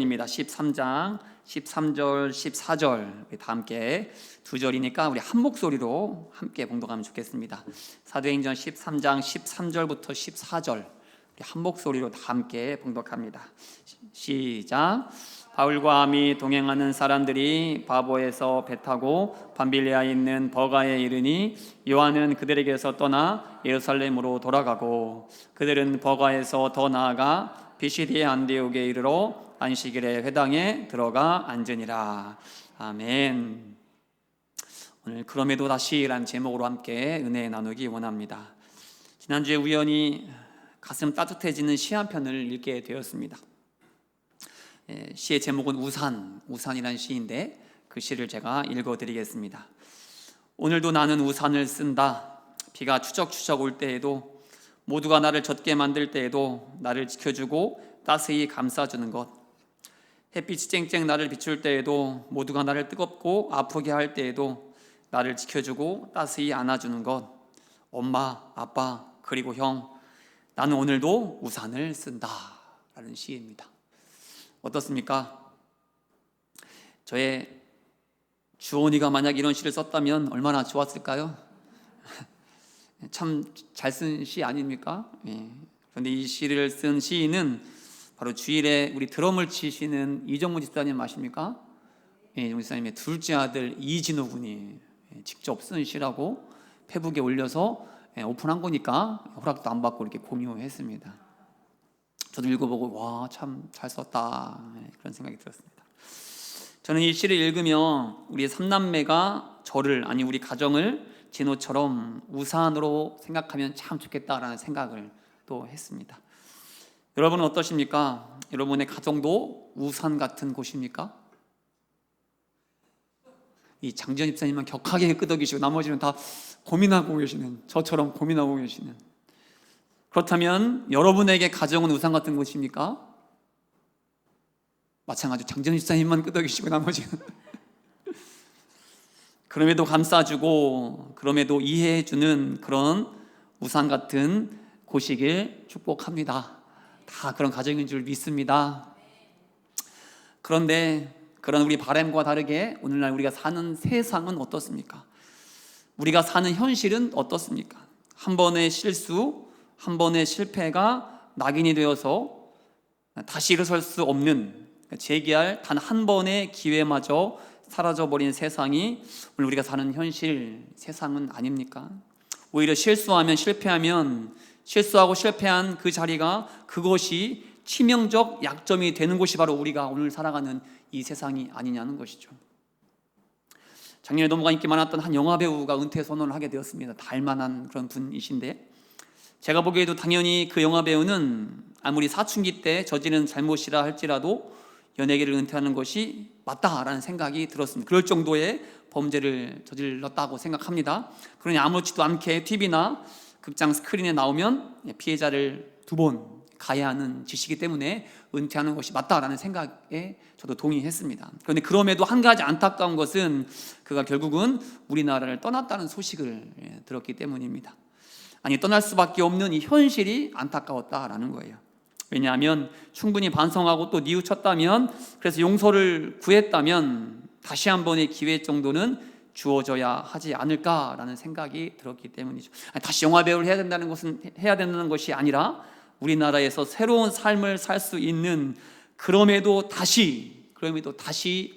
입니다. 13장 13절 14절 다 함께 두 절이니까 우리 한 목소리로 함께 봉독하면 좋겠습니다. 사도행전 13장 13절부터 14절 우리 한 목소리로 다 함께 봉독합니다. 시작. 바울과 및 동행하는 사람들이 바보에서 배 타고 밤빌리아에 있는 버가에 이르니 요한은 그들에게서 떠나 예루살렘으로 돌아가고 그들은 버가에서 더 나아가 비시디의 안디옥에 이르러 안식일에 회당에 들어가 앉으니라. 아멘. 오늘 그럼에도 다시라는 제목으로 함께 은혜 나누기 원합니다. 지난주에 우연히 가슴 따뜻해지는 시 한 편을 읽게 되었습니다. 시의 제목은 우산이라는 시인데 그 시를 제가 읽어드리겠습니다. 오늘도 나는 우산을 쓴다. 비가 추적추적 올 때에도 모두가 나를 젖게 만들 때에도 나를 지켜주고 따스히 감싸주는 것, 햇빛이 쨍쨍 나를 비출 때에도 모두가 나를 뜨겁고 아프게 할 때에도 나를 지켜주고 따스히 안아주는 것, 엄마, 아빠, 그리고 형, 나는 오늘도 우산을 쓴다 라는 시입니다. 어떻습니까? 저의 주원이가 만약 이런 시를 썼다면 얼마나 좋았을까요? 참 잘 쓴 시 아닙니까? 그런데 이 시를 쓴 시인은 바로 주일에 우리 드럼을 치시는 이정무 집사님 아십니까? 이정무 집사님의 둘째 아들 이진호 군이 직접 쓴 시라고 페북에 올려서 오픈한 거니까 허락도 안 받고 이렇게 공유했습니다. 저도 읽어보고 와, 참 잘 썼다 그런 생각이 들었습니다. 저는 이 시를 읽으며 우리 삼남매가 저를, 아니 우리 가정을 진호처럼 우산으로 생각하면 참 좋겠다라는 생각을 또 했습니다. 여러분은 어떠십니까? 여러분의 가정도 우산 같은 곳입니까? 이 장지현 집사님만 격하게 끄덕이시고 나머지는 다 고민하고 계시는, 저처럼 고민하고 계시는, 그렇다면 여러분에게 가정은 우산 같은 곳입니까? 마찬가지로 장지현 집사님만 끄덕이시고 나머지는 그럼에도 감싸주고 그럼에도 이해해주는 그런 우산 같은 곳이길 축복합니다. 다 그런 가정인 줄 믿습니다. 그런데 그런 우리 바람과 다르게 오늘날 우리가 사는 세상은 어떻습니까? 우리가 사는 현실은 어떻습니까? 한 번의 실수, 한 번의 실패가 낙인이 되어서 다시 일어설 수 없는, 재기할 단 한 번의 기회마저 사라져버린 세상이 오늘 우리가 사는 현실 세상은 아닙니까? 오히려 실수하면 실패하면 실수하고 실패한 그 자리가, 그것이 치명적 약점이 되는 곳이 바로 우리가 오늘 살아가는 이 세상이 아니냐는 것이죠. 작년에 너무나 인기 많았던 한 영화배우가 은퇴 선언을 하게 되었습니다. 다 알만한 그런 분이신데, 제가 보기에도 당연히 그 영화배우는 아무리 사춘기 때 저지른 잘못이라 할지라도 연예계를 은퇴하는 것이 맞다라는 생각이 들었습니다. 그럴 정도의 범죄를 저질렀다고 생각합니다. 그러니 아무렇지도 않게 TV나 극장 스크린에 나오면 피해자를 2번 가해야 하는 짓이기 때문에 은퇴하는 것이 맞다라는 생각에 저도 동의했습니다. 그런데 그럼에도 한 가지 안타까운 것은 그가 결국은 우리나라를 떠났다는 소식을 들었기 때문입니다. 아니, 떠날 수밖에 없는 이 현실이 안타까웠다라는 거예요. 왜냐하면 충분히 반성하고 또 뉘우쳤다면, 그래서 용서를 구했다면 다시 한 번의 기회 정도는 주어져야 하지 않을까라는 생각이 들었기 때문이죠. 다시 영화배우를 해야 된다는 것이 아니라 우리나라에서 새로운 삶을 살 수 있는, 그럼에도 다시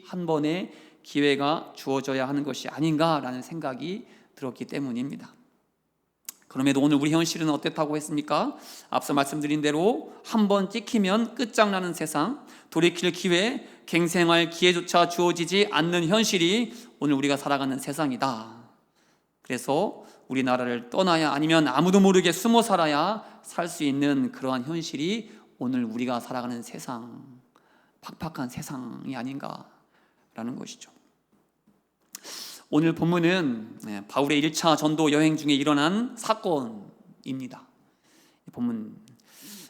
한 번의 기회가 주어져야 하는 것이 아닌가라는 생각이 들었기 때문입니다. 그럼에도 오늘 우리 현실은 어땠다고 했습니까? 앞서 말씀드린 대로 한 번 찍히면 끝장나는 세상, 돌이킬 기회, 갱생할 기회조차 주어지지 않는 현실이 오늘 우리가 살아가는 세상이다. 그래서 우리나라를 떠나야, 아니면 아무도 모르게 숨어 살아야 살 수 있는 그러한 현실이 오늘 우리가 살아가는 세상, 팍팍한 세상이 아닌가라는 것이죠. 오늘 본문은 바울의 1차 전도 여행 중에 일어난 사건입니다. 본문,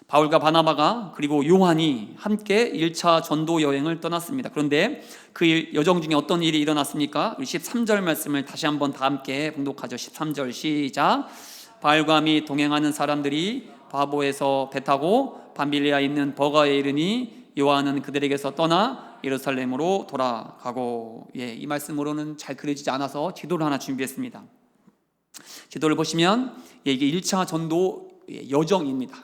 바울과 바나바가 그리고 요한이 함께 1차 전도 여행을 떠났습니다. 그런데 그 여정 중에 어떤 일이 일어났습니까? 13절 말씀을 다시 한번 다 함께 봉독하죠. 13절 시작. 바울과 및 동행하는 사람들이 바보에서 배 타고 밤빌리아에 있는 버가에 이르니 요한은 그들에게서 떠나 예루살렘으로 돌아가고. 이 말씀으로는 잘 그려지지 않아서 지도를 하나 준비했습니다. 지도를 보시면 이게 1차 전도 여정입니다.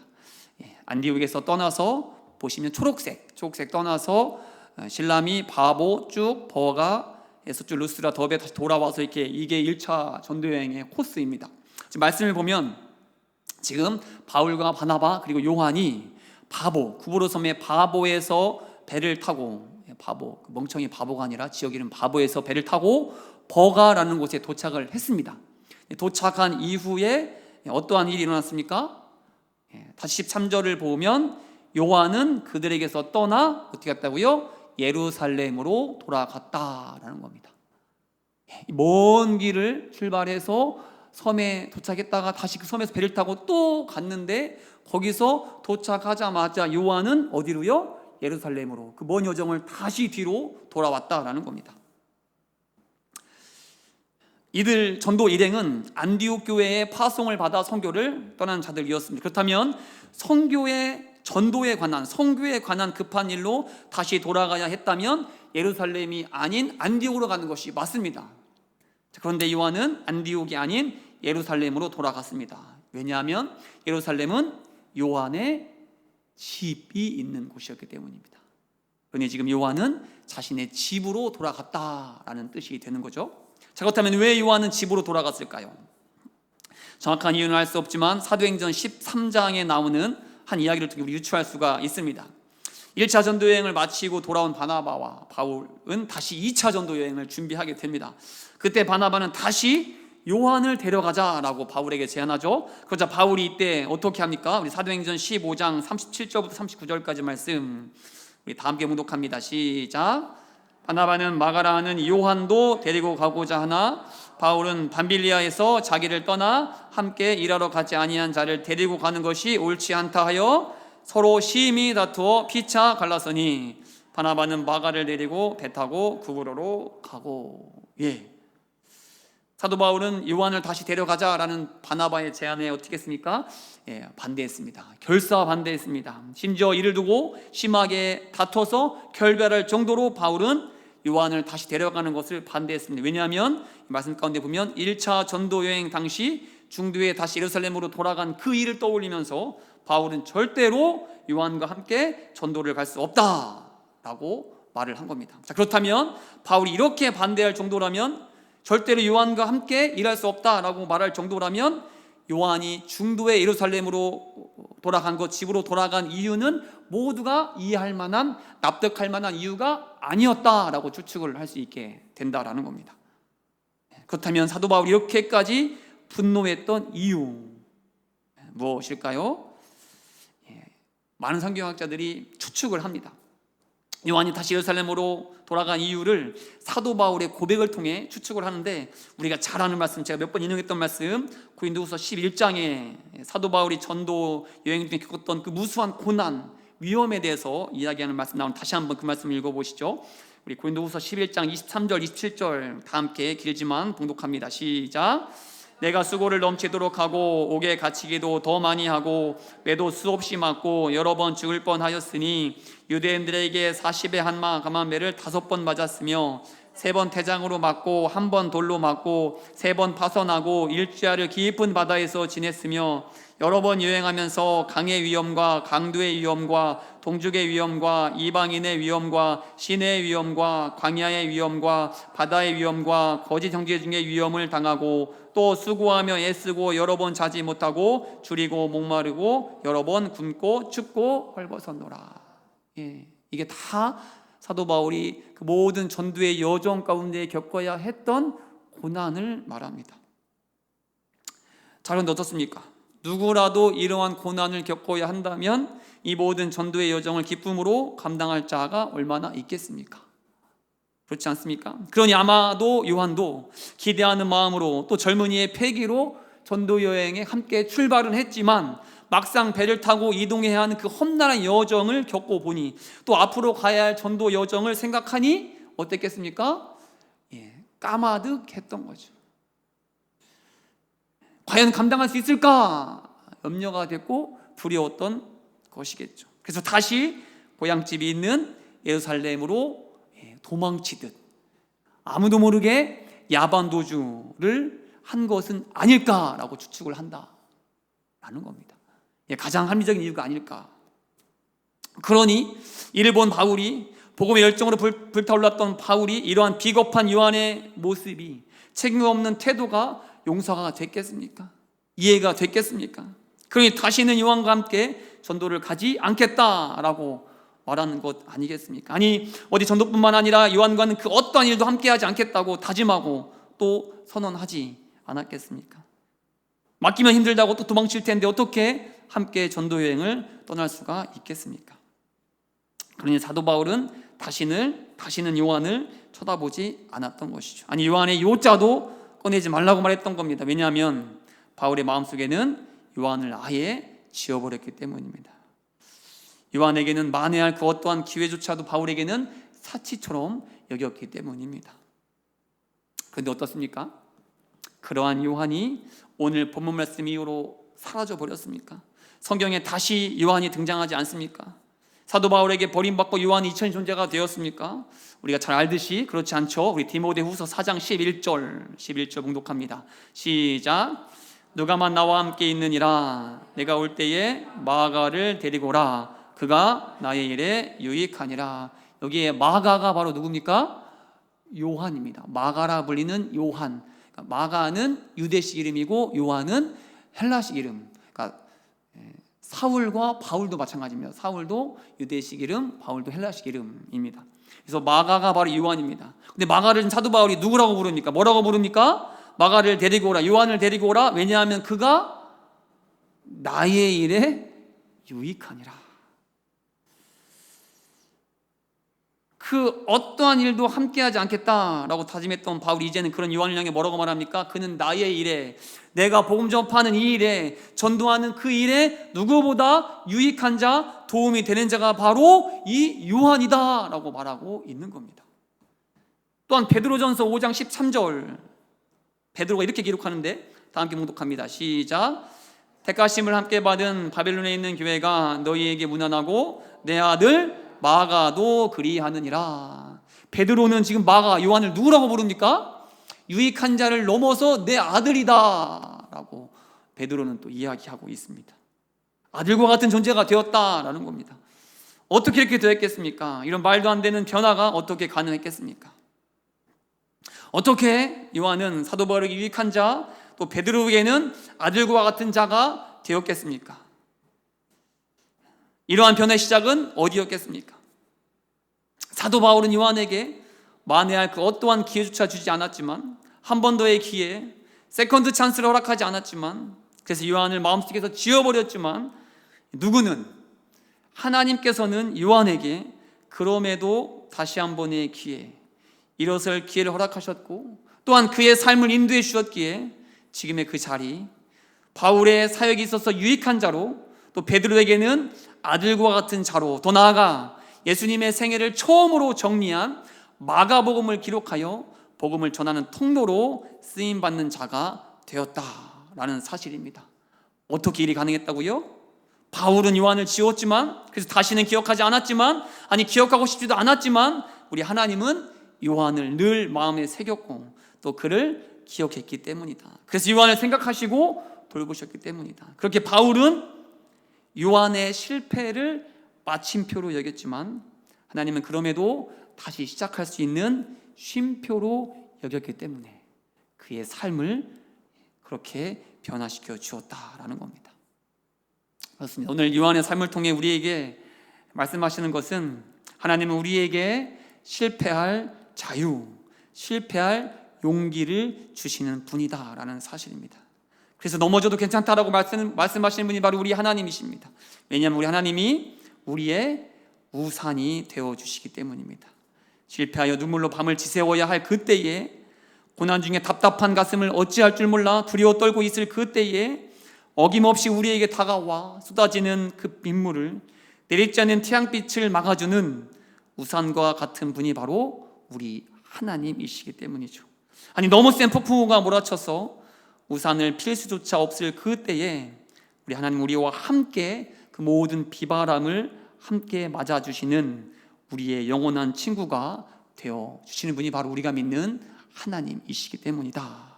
안디옥에서 떠나서 보시면 초록색 떠나서 실람이 바보 쭉 버가에서 쭉 루스드라 더베 다시 돌아와서 이게 1차 전도 여행의 코스입니다. 지금 말씀을 보면 지금 바울과 바나바 그리고 요한이 구브로 섬의 바보에서 배를 타고, 멍청이 바보가 아니라 지역 이름 바보에서 배를 타고 버가라는 곳에 도착을 했습니다. 도착한 이후에 어떠한 일이 일어났습니까? 다시 13절을 보면 요한은 그들에게서 떠나 어떻게 갔다고요? 예루살렘으로 돌아갔다라는 겁니다. 먼 길을 출발해서 섬에 도착했다가 다시 그 섬에서 배를 타고 또 갔는데 거기서 도착하자마자 요한은 어디로요? 예루살렘으로, 그 먼 여정을 다시 뒤로 돌아왔다라는 겁니다. 이들 전도 일행은 안디옥 교회의 파송을 받아 선교를 떠난 자들이었습니다. 그렇다면 전도에 관한, 선교에 관한 급한 일로 다시 돌아가야 했다면 예루살렘이 아닌 안디옥으로 가는 것이 맞습니다. 그런데 요한은 안디옥이 아닌 예루살렘으로 돌아갔습니다. 왜냐하면 예루살렘은 요한의 집이 있는 곳이었기 때문입니다. 그런데 지금 요한은 자신의 집으로 돌아갔다라는 뜻이 되는 거죠. 자, 그렇다면 왜 요한은 집으로 돌아갔을까요? 정확한 이유는 알 수 없지만 사도행전 13장에 나오는 한 이야기를 통해 우리 유추할 수가 있습니다. 1차 전도 여행을 마치고 돌아온 바나바와 바울은 다시 2차 전도 여행을 준비하게 됩니다. 그때 바나바는 다시 요한을 데려가자라고 바울에게 제안하죠. 그러자 바울이 이때 어떻게 합니까? 우리 사도행전 15장 37절부터 39절까지 말씀 우리 다 함께 묵독합니다. 시작. 바나바는 마가라는 요한도 데리고 가고자 하나 바울은 밤빌리아에서 자기를 떠나 함께 일하러 가지 아니한 자를 데리고 가는 것이 옳지 않다 하여 서로 심히 다투어 피차 갈랐으니 바나바는 마가를 데리고 배 타고 구브로로 가고. 사도 바울은 요한을 다시 데려가자라는 바나바의 제안에 어떻게 했습니까? 반대했습니다. 결사 반대했습니다. 심지어 이를 두고 심하게 다퉈서 결별할 정도로 바울은 요한을 다시 데려가는 것을 반대했습니다. 왜냐하면 말씀 가운데 보면 1차 전도 여행 당시 중도에 다시 예루살렘으로 돌아간 그 일을 떠올리면서 바울은 절대로 요한과 함께 전도를 갈 수 없다라고 말을 한 겁니다. 자, 그렇다면 바울이 이렇게 반대할 정도라면, 절대로 요한과 함께 일할 수 없다라고 말할 정도라면 요한이 중도의 예루살렘으로 돌아간 것, 집으로 돌아간 이유는 모두가 이해할 만한, 납득할 만한 이유가 아니었다라고 추측을 할 수 있게 된다라는 겁니다. 그렇다면 사도 바울이 이렇게까지 분노했던 이유 무엇일까요? 많은 성경학자들이 추측을 합니다. 요한이 다시 예루살렘으로 돌아간 이유를 사도 바울의 고백을 통해 추측을 하는데, 우리가 잘 아는 말씀, 제가 몇 번 인용했던 말씀, 고린도후서 11장에 사도 바울이 전도 여행 중에 겪었던 그 무수한 고난, 위험에 대해서 이야기하는 말씀 나오는, 다시 한번 그 말씀을 읽어보시죠. 우리 고린도후서 11장 23절 27절 다 함께 길지만 봉독합니다. 시작. 내가 수고를 넘치도록 하고 옥에 갇히기도 더 많이 하고 매도 수없이 맞고 여러 번 죽을 뻔하였으니 유대인들에게 40의 한마 감한 매를 5번 맞았으며 3번 태장으로 맞고 1번 돌로 맞고 3번 파선하고 일주야를 깊은 바다에서 지냈으며 여러 번 여행하면서 강의 위험과 강도의 위험과 동족의 위험과 이방인의 위험과 시내의 위험과 광야의 위험과 바다의 위험과 거짓 형제 중의 위험을 당하고 또 수고하며 애쓰고 여러 번 자지 못하고 줄이고 목마르고 여러 번 굶고 춥고 헐벗었노라. 이게 다 사도 바울이 그 모든 전도의 여정 가운데 겪어야 했던 고난을 말합니다. 자, 그런데 어떻습니까? 누구라도 이러한 고난을 겪어야 한다면 이 모든 전도의 여정을 기쁨으로 감당할 자가 얼마나 있겠습니까? 그렇지 않습니까? 그러니 아마도 요한도 기대하는 마음으로 또 젊은이의 패기로 전도 여행에 함께 출발은 했지만 막상 배를 타고 이동해야 하는 그 험난한 여정을 겪어보니, 또 앞으로 가야 할 전도 여정을 생각하니 어땠겠습니까? 까마득했던 거죠. 과연 감당할 수 있을까 염려가 됐고 두려웠던 것이겠죠. 그래서 다시 고향집이 있는 예루살렘으로 도망치듯 아무도 모르게 야반도주를 한 것은 아닐까라고 추측을 한다라는 겁니다. 가장 합리적인 이유가 아닐까. 그러니 이를 본 바울이, 복음의 열정으로 불타올랐던 바울이 이러한 비겁한 요한의 모습이, 책임 없는 태도가 용서가 됐겠습니까? 이해가 됐겠습니까? 그러니 다시는 요한과 함께 전도를 가지 않겠다라고 말하는 것 아니겠습니까? 아니 어디 전도뿐만 아니라 요한과는 그 어떠한 일도 함께하지 않겠다고 다짐하고 또 선언하지 않았겠습니까? 맡기면 힘들다고 또 도망칠 텐데 어떻게 함께 전도 여행을 떠날 수가 있겠습니까? 그러니 사도 바울은 다시는 요한을 쳐다보지 않았던 것이죠. 아니 요한의 요자도 꺼내지 말라고 말했던 겁니다. 왜냐하면 바울의 마음속에는 요한을 아예 지워버렸기 때문입니다. 요한에게는 만회할 그 어떠한 기회조차도 바울에게는 사치처럼 여겼기 때문입니다. 그런데 어떻습니까? 그러한 요한이 오늘 본문 말씀 이후로 사라져 버렸습니까? 성경에 다시 요한이 등장하지 않습니까? 사도 바울에게 버림받고 요한이 잊혀진 존재가 되었습니까? 우리가 잘 알듯이 그렇지 않죠. 우리 디모데후서 4장 11절 봉독합니다. 시작. 누가만 나와 함께 있느니라. 내가 올 때에 마가를 데리고 오라. 그가 나의 일에 유익하니라. 여기에 마가가 바로 누굽니까? 요한입니다. 마가라 불리는 요한. 마가는 유대식 이름이고 요한은 헬라식 이름. 그러니까 사울과 바울도 마찬가지입니다. 사울도 유대식 이름, 바울도 헬라식 이름입니다. 그래서 마가가 바로 요한입니다. 근데 마가를 사도 바울이 누구라고 부릅니까? 뭐라고 부릅니까? 마가를 데리고 오라, 요한을 데리고 오라. 왜냐하면 그가 나의 일에 유익하니라. 그 어떠한 일도 함께하지 않겠다라고 다짐했던 바울이 이제는 그런 요한을 향해 뭐라고 말합니까? 그는 나의 일에, 내가 복음 전파하는 이 일에, 전도하는 그 일에 누구보다 유익한 자, 도움이 되는 자가 바로 이 요한이다 라고 말하고 있는 겁니다. 또한 베드로전서 5장 13절 베드로가 이렇게 기록하는데 다 함께 봉독합니다. 시작. 택하심을 함께 받은 바벨론에 있는 교회가 너희에게 문안하고 내 아들 마가도 그리하느니라. 베드로는 지금 마가 요한을 누구라고 부릅니까? 유익한 자를 넘어서 내 아들이다 라고 베드로는 또 이야기하고 있습니다. 아들과 같은 존재가 되었다라는 겁니다. 어떻게 이렇게 되었겠습니까? 이런 말도 안 되는 변화가 어떻게 가능했겠습니까? 어떻게 요한은 사도 바울에게 유익한 자, 또 베드로에게는 아들과 같은 자가 되었겠습니까? 이러한 변화의 시작은 어디였겠습니까? 사도 바울은 요한에게 만회할 그 어떠한 기회조차 주지 않았지만, 한 번 더의 기회, 세컨드 찬스를 허락하지 않았지만, 그래서 요한을 마음속에서 지워버렸지만, 누구는 하나님께서는 요한에게 그럼에도 다시 한 번의 기회, 일어설 기회를 허락하셨고, 또한 그의 삶을 인도해 주셨기에 지금의 그 자리, 바울의 사역이 있어서 유익한 자로, 또 베드로에게는 아들과 같은 자로, 더 나아가 예수님의 생애를 처음으로 정리한 마가복음을 기록하여 복음을 전하는 통로로 쓰임받는 자가 되었다라는 사실입니다. 어떻게 일이 가능했다고요? 바울은 요한을 지웠지만, 그래서 다시는 기억하지 않았지만, 아니 기억하고 싶지도 않았지만, 우리 하나님은 요한을 늘 마음에 새겼고 또 그를 기억했기 때문이다. 그래서 요한을 생각하시고 돌보셨기 때문이다. 그렇게 바울은 요한의 실패를 마침표로 여겼지만, 하나님은 그럼에도 다시 시작할 수 있는 쉼표로 여겼기 때문에 그의 삶을 그렇게 변화시켜 주었다라는 겁니다. 그렇습니다. 오늘 요한의 삶을 통해 우리에게 말씀하시는 것은, 하나님은 우리에게 실패할 자유, 실패할 용기를 주시는 분이다라는 사실입니다. 그래서 넘어져도 괜찮다라고 말씀하시는 분이 바로 우리 하나님이십니다. 왜냐하면 우리 하나님이 우리의 우산이 되어주시기 때문입니다. 실패하여 눈물로 밤을 지새워야 할 그때에, 고난 중에 답답한 가슴을 어찌할 줄 몰라 두려워 떨고 있을 그때에 어김없이 우리에게 다가와 쏟아지는 그 빗물을, 내리지 않는 태양빛을 막아주는 우산과 같은 분이 바로 우리 하나님이시기 때문이죠. 아니 너무 센 폭풍우가 몰아쳐서 우산을 필 수조차 없을 그때에 우리 하나님 우리와 함께 그 모든 비바람을 함께 맞아주시는 우리의 영원한 친구가 되어 주시는 분이 바로 우리가 믿는 하나님이시기 때문이다.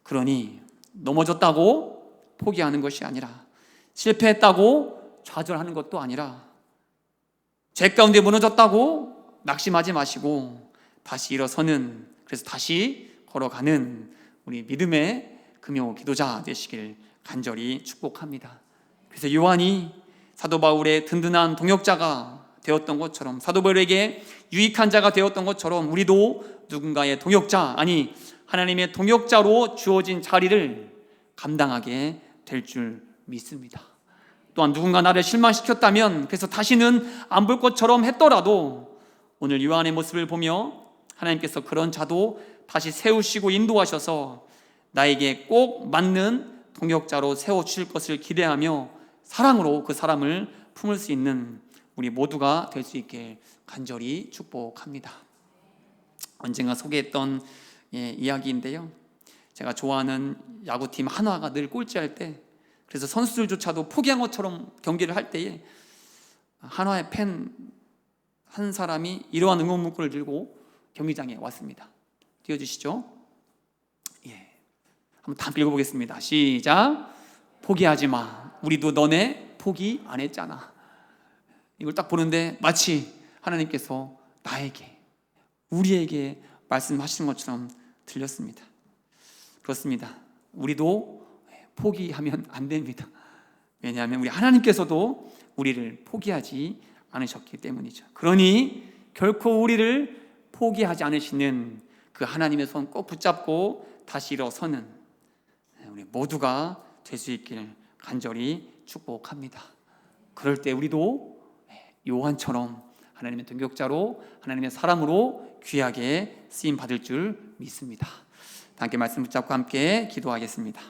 그러니 넘어졌다고 포기하는 것이 아니라, 실패했다고 좌절하는 것도 아니라, 죄 가운데 무너졌다고 낙심하지 마시고 다시 일어서는, 그래서 다시 걸어가는 우리 믿음의 금요 기도자 되시길 간절히 축복합니다. 그래서 요한이 사도 바울의 든든한 동역자가 되었던 것처럼, 사도 바울에게 유익한 자가 되었던 것처럼 우리도 누군가의 동역자, 아니 하나님의 동역자로 주어진 자리를 감당하게 될 줄 믿습니다. 또한 누군가 나를 실망시켰다면, 그래서 다시는 안 볼 것처럼 했더라도 오늘 요한의 모습을 보며 하나님께서 그런 자도 다시 세우시고 인도하셔서 나에게 꼭 맞는 동역자로 세워주실 것을 기대하며 사랑으로 그 사람을 품을 수 있는 우리 모두가 될 수 있게 간절히 축복합니다. 언젠가 소개했던 이야기인데요, 제가 좋아하는 야구팀 한화가 늘 꼴찌할 때, 그래서 선수들조차도 포기한 것처럼 경기를 할 때에 한화의 팬 한 사람이 이러한 응원 문구를 들고 경기장에 왔습니다. 띄워주시죠. 한번 다 읽어보겠습니다. 시작. 포기하지 마. 우리도 너네 포기 안 했잖아. 이걸 딱 보는데 마치 하나님께서 나에게, 우리에게 말씀하시는 것처럼 들렸습니다. 그렇습니다. 우리도 포기하면 안 됩니다. 왜냐하면 우리 하나님께서도 우리를 포기하지 않으셨기 때문이죠. 그러니 결코 우리를 포기하지 않으시는 그 하나님의 손 꼭 붙잡고 다시 일어서는 우리 모두가 될 수 있기를 간절히 축복합니다. 그럴 때 우리도 요한처럼 하나님의 동역자로, 하나님의 사람으로 귀하게 쓰임 받을 줄 믿습니다. 함께 말씀 붙잡고 함께 기도하겠습니다.